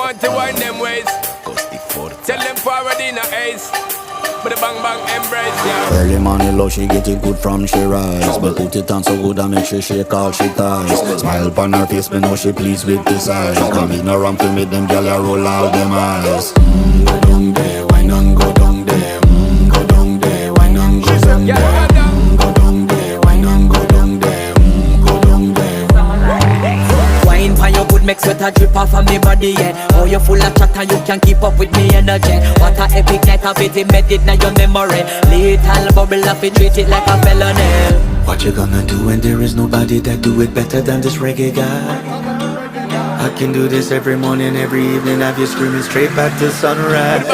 want to wind them ways. Tell them forward in a ace. But the bang bang embrace, yeah. Early morning love, she get it good from she rise. But put it on so good I make she shake all she ties. Smile upon her face, me know she pleased with this eyes. Come ignorant to me, them gyal a roll out them eyes. Go down there, wine and go down there. Go down there, wine and go down there. Go down there, wine and go down there. Go down there. Wine for your good make sweat a drip off of me body, yeah. Oh, you full of chatter, you can keep up with me energy. What a epic night of it, embedded in your memory. Little bubble of it, treat it like a felony. What you gonna do when there is nobody that do it better than this reggae guy? I can do this every morning, every evening, have you screaming straight back to sunrise.